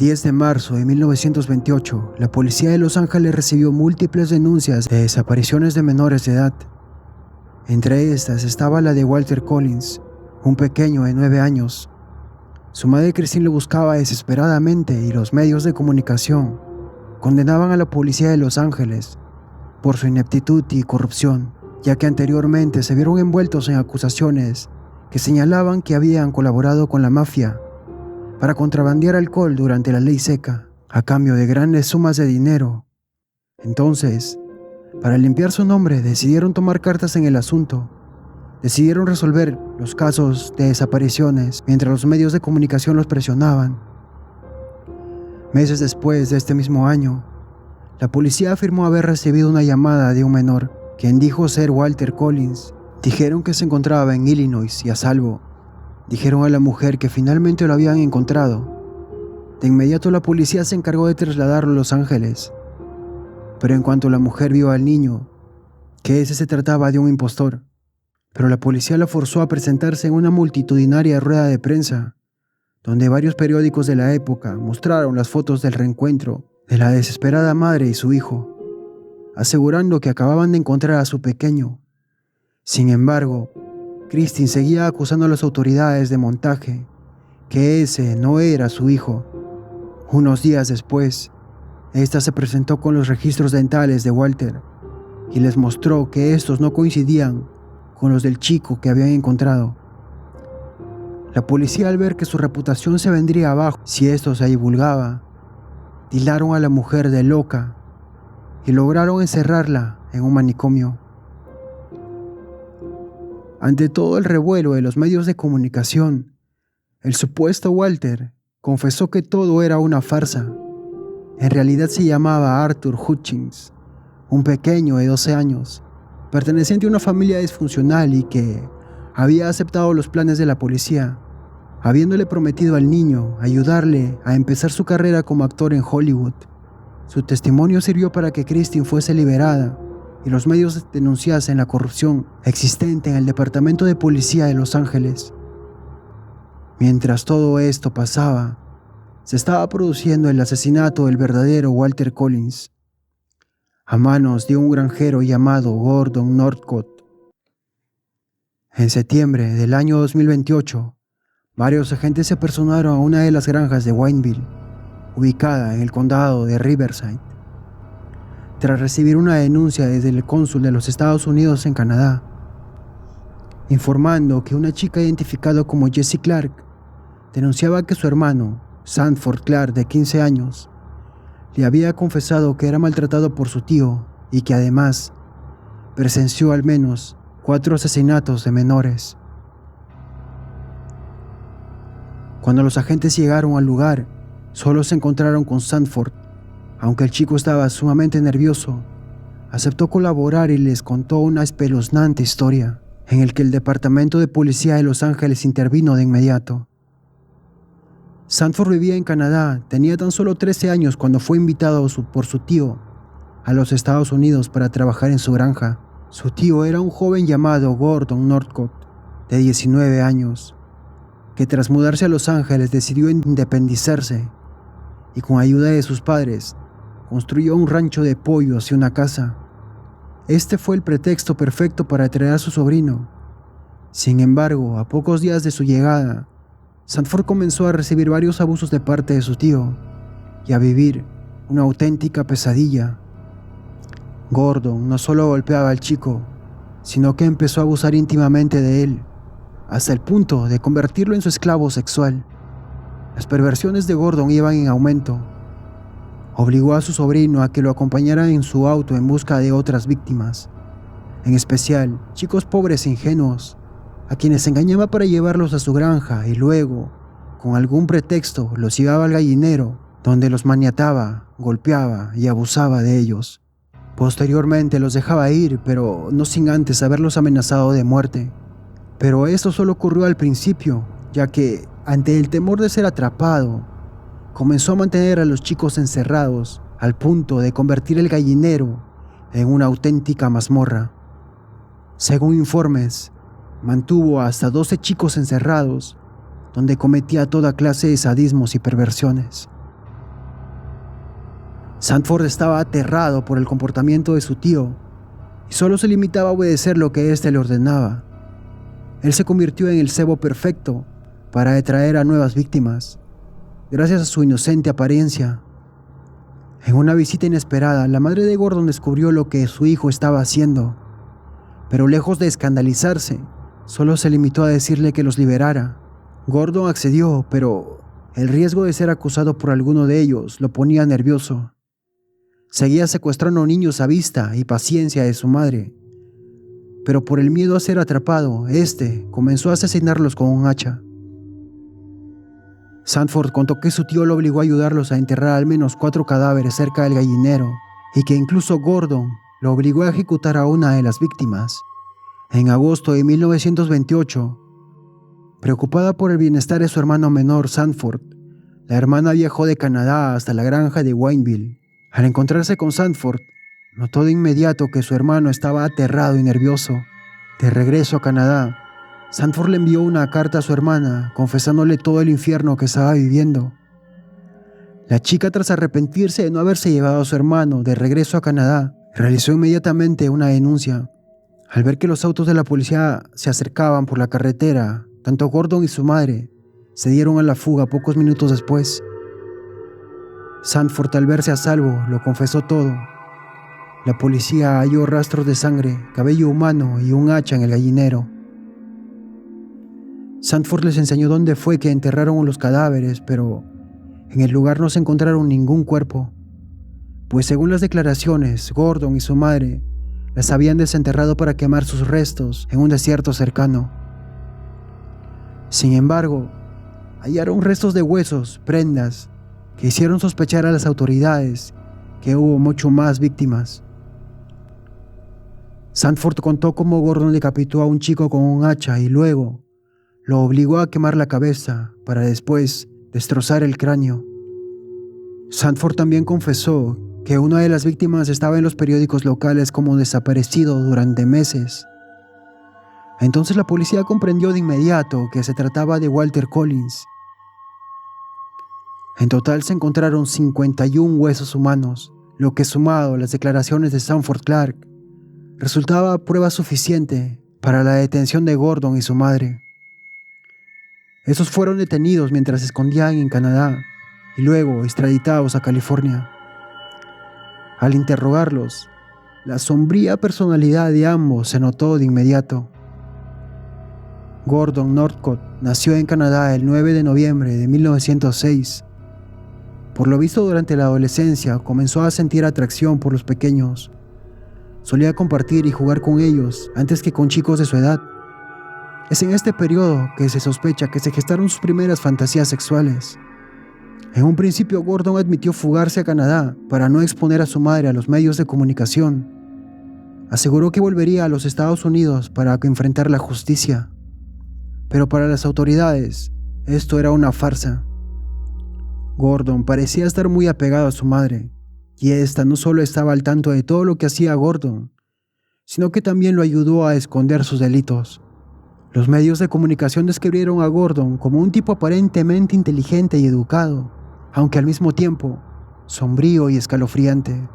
10 de marzo de 1928, la policía de Los Ángeles recibió múltiples denuncias de desapariciones de menores de edad. Entre estas estaba la de Walter Collins, un pequeño de 9 años. Su madre Christine lo buscaba desesperadamente y los medios de comunicación condenaban a la policía de Los Ángeles por su ineptitud y corrupción, ya que anteriormente se vieron envueltos en acusaciones que señalaban que habían colaborado con la mafia para contrabandear alcohol durante la ley seca, a cambio de grandes sumas de dinero. Entonces, para limpiar su nombre, decidieron tomar cartas en el asunto. Decidieron resolver los casos de desapariciones mientras los medios de comunicación los presionaban. Meses después de este mismo año, la policía afirmó haber recibido una llamada de un menor, quien dijo ser Walter Collins. Dijeron que se encontraba en Illinois y a salvo. Dijeron a la mujer que finalmente lo habían encontrado. De inmediato la policía se encargó de trasladarlo a Los Ángeles. Pero en cuanto la mujer vio al niño, que ese se trataba de un impostor. Pero la policía la forzó a presentarse en una multitudinaria rueda de prensa, donde varios periódicos de la época mostraron las fotos del reencuentro de la desesperada madre y su hijo, asegurando que acababan de encontrar a su pequeño. Sin embargo, Christine seguía acusando a las autoridades de montaje, que ese no era su hijo. Unos días después, esta se presentó con los registros dentales de Walter y les mostró que estos no coincidían con los del chico que habían encontrado. La policía, al ver que su reputación se vendría abajo si esto se divulgaba, tildaron a la mujer de loca y lograron encerrarla en un manicomio. Ante todo el revuelo de los medios de comunicación, el supuesto Walter confesó que todo era una farsa. En realidad se llamaba Arthur Hutchins, un pequeño de 12 años, perteneciente a una familia disfuncional y que había aceptado los planes de la policía, habiéndole prometido al niño ayudarle a empezar su carrera como actor en Hollywood. Su testimonio sirvió para que Christine fuese liberada y los medios denunciasen la corrupción existente en el Departamento de Policía de Los Ángeles. Mientras todo esto pasaba, se estaba produciendo el asesinato del verdadero Walter Collins, a manos de un granjero llamado Gordon Northcott. En septiembre del año 2028, varios agentes se apersonaron a una de las granjas de Wineville, ubicada en el condado de Riverside, tras recibir una denuncia desde el cónsul de los Estados Unidos en Canadá, informando que una chica identificada como Jessie Clark denunciaba que su hermano, Sanford Clark, de 15 años, le había confesado que era maltratado por su tío y que además presenció al menos 4 asesinatos de menores. Cuando los agentes llegaron al lugar, solo se encontraron con Sanford. Aunque el chico estaba sumamente nervioso, aceptó colaborar y les contó una espeluznante historia, en la que el Departamento de Policía de Los Ángeles intervino de inmediato. Sanford vivía en Canadá, tenía tan solo 13 años cuando fue invitado por su tío a los Estados Unidos para trabajar en su granja. Su tío era un joven llamado Gordon Northcott, de 19 años, que tras mudarse a Los Ángeles decidió independizarse y con ayuda de sus padres construyó un rancho de pollos y una casa. Este fue el pretexto perfecto para atraer a su sobrino. Sin embargo, a pocos días de su llegada, Sanford comenzó a recibir varios abusos de parte de su tío y a vivir una auténtica pesadilla. Gordon no solo golpeaba al chico, sino que empezó a abusar íntimamente de él, hasta el punto de convertirlo en su esclavo sexual. Las perversiones de Gordon iban en aumento. Obligó a su sobrino a que lo acompañara en su auto en busca de otras víctimas, en especial chicos pobres e ingenuos, a quienes engañaba para llevarlos a su granja y luego, con algún pretexto, los llevaba al gallinero, donde los maniataba, golpeaba y abusaba de ellos. Posteriormente los dejaba ir, pero no sin antes haberlos amenazado de muerte. Pero esto solo ocurrió al principio, ya que, ante el temor de ser atrapado, comenzó a mantener a los chicos encerrados al punto de convertir el gallinero en una auténtica mazmorra. Según informes, mantuvo hasta 12 chicos encerrados, donde cometía toda clase de sadismos y perversiones. Sanford estaba aterrado por el comportamiento de su tío y solo se limitaba a obedecer lo que éste le ordenaba. Él se convirtió en el cebo perfecto para atraer a nuevas víctimas, gracias a su inocente apariencia. En una visita inesperada, la madre de Gordon descubrió lo que su hijo estaba haciendo, pero lejos de escandalizarse, solo se limitó a decirle que los liberara. Gordon accedió, pero el riesgo de ser acusado por alguno de ellos lo ponía nervioso. Seguía secuestrando niños a vista y paciencia de su madre, pero por el miedo a ser atrapado, comenzó a asesinarlos con un hacha. Sanford contó que su tío lo obligó a ayudarlos a enterrar al menos 4 cadáveres cerca del gallinero y que incluso Gordon lo obligó a ejecutar a una de las víctimas. En agosto de 1928, preocupada por el bienestar de su hermano menor Sanford, la hermana viajó de Canadá hasta la granja de Wayneville. Al encontrarse con Sanford, notó de inmediato que su hermano estaba aterrado y nervioso. De regreso a Canadá, Sanford le envió una carta a su hermana, confesándole todo el infierno que estaba viviendo. La chica, tras arrepentirse de no haberse llevado a su hermano de regreso a Canadá, realizó inmediatamente una denuncia. Al ver que los autos de la policía se acercaban por la carretera, tanto Gordon y su madre se dieron a la fuga pocos minutos después. Sanford, al verse a salvo, lo confesó todo. La policía halló rastros de sangre, cabello humano y un hacha en el gallinero. Sanford les enseñó dónde fue que enterraron los cadáveres, pero en el lugar no se encontraron ningún cuerpo, pues según las declaraciones, Gordon y su madre las habían desenterrado para quemar sus restos en un desierto cercano. Sin embargo, hallaron restos de huesos, prendas, que hicieron sospechar a las autoridades que hubo mucho más víctimas. Sanford contó cómo Gordon decapitó a un chico con un hacha y luego lo obligó a quemar la cabeza para después destrozar el cráneo. Sanford también confesó que una de las víctimas estaba en los periódicos locales como desaparecido durante meses. Entonces la policía comprendió de inmediato que se trataba de Walter Collins. En total se encontraron 51 huesos humanos, lo que, sumado a las declaraciones de Sanford Clark, resultaba prueba suficiente para la detención de Gordon y su madre. Estos fueron detenidos mientras se escondían en Canadá y luego extraditados a California. Al interrogarlos, la sombría personalidad de ambos se notó de inmediato. Gordon Northcott nació en Canadá el 9 de noviembre de 1906. Por lo visto, durante la adolescencia comenzó a sentir atracción por los pequeños. Solía compartir y jugar con ellos antes que con chicos de su edad. Es en este periodo que se sospecha que se gestaron sus primeras fantasías sexuales. En un principio, Gordon admitió fugarse a Canadá para no exponer a su madre a los medios de comunicación. Aseguró que volvería a los Estados Unidos para enfrentar la justicia. Pero para las autoridades, esto era una farsa. Gordon parecía estar muy apegado a su madre, y ésta no solo estaba al tanto de todo lo que hacía Gordon, sino que también lo ayudó a esconder sus delitos. Los medios de comunicación describieron a Gordon como un tipo aparentemente inteligente y educado, aunque al mismo tiempo sombrío y escalofriante.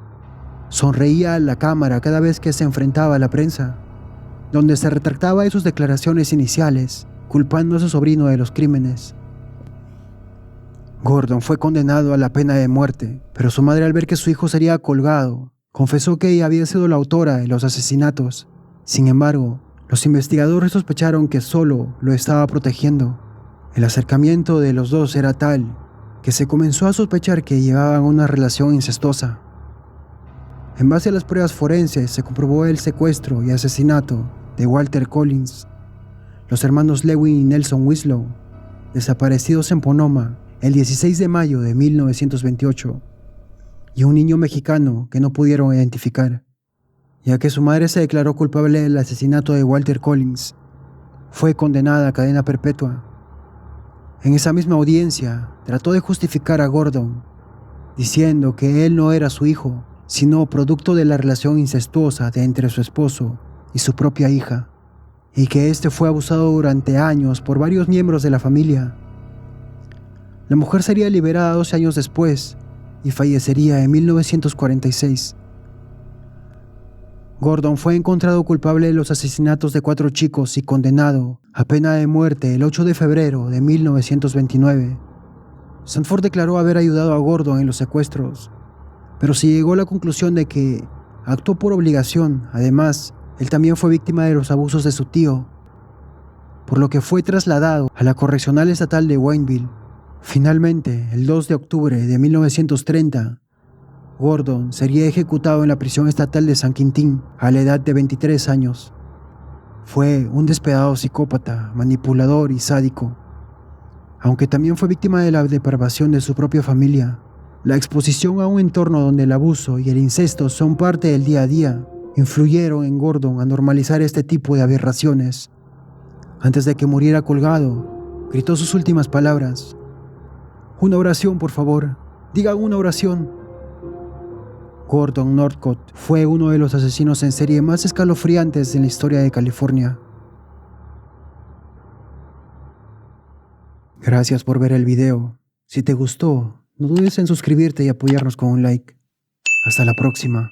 Sonreía a la cámara cada vez que se enfrentaba a la prensa, donde se retractaba de sus declaraciones iniciales, culpando a su sobrino de los crímenes. Gordon fue condenado a la pena de muerte, pero su madre, al ver que su hijo sería colgado, confesó que ella había sido la autora de los asesinatos. Sin embargo, los investigadores sospecharon que solo lo estaba protegiendo. El acercamiento de los dos era tal que se comenzó a sospechar que llevaban una relación incestuosa. En base a las pruebas forenses se comprobó el secuestro y asesinato de Walter Collins, los hermanos Lewin y Nelson Winslow, desaparecidos en Pomona el 16 de mayo de 1928, y un niño mexicano que no pudieron identificar, ya que su madre se declaró culpable del asesinato de Walter Collins. Fue condenada a cadena perpetua. En esa misma audiencia, trató de justificar a Gordon, diciendo que él no era su hijo, sino producto de la relación incestuosa de entre su esposo y su propia hija, y que éste fue abusado durante años por varios miembros de la familia. La mujer sería liberada 12 años después, y fallecería en 1946. Gordon fue encontrado culpable de los asesinatos de 4 chicos y condenado a pena de muerte el 8 de febrero de 1929. Sanford declaró haber ayudado a Gordon en los secuestros, pero se llegó a la conclusión de que actuó por obligación. Además, él también fue víctima de los abusos de su tío, por lo que fue trasladado a la Correccional Estatal de Wayneville. Finalmente, el 2 de octubre de 1930, Gordon sería ejecutado en la prisión estatal de San Quintín a la edad de 23 años. Fue un despiadado psicópata, manipulador y sádico. Aunque también fue víctima de la depravación de su propia familia, la exposición a un entorno donde el abuso y el incesto son parte del día a día influyeron en Gordon a normalizar este tipo de aberraciones. Antes de que muriera colgado, gritó sus últimas palabras: «Una oración, por favor, digan una oración». Gordon Northcott fue uno de los asesinos en serie más escalofriantes en la historia de California. Gracias por ver el video. Si te gustó, no dudes en suscribirte y apoyarnos con un like. Hasta la próxima.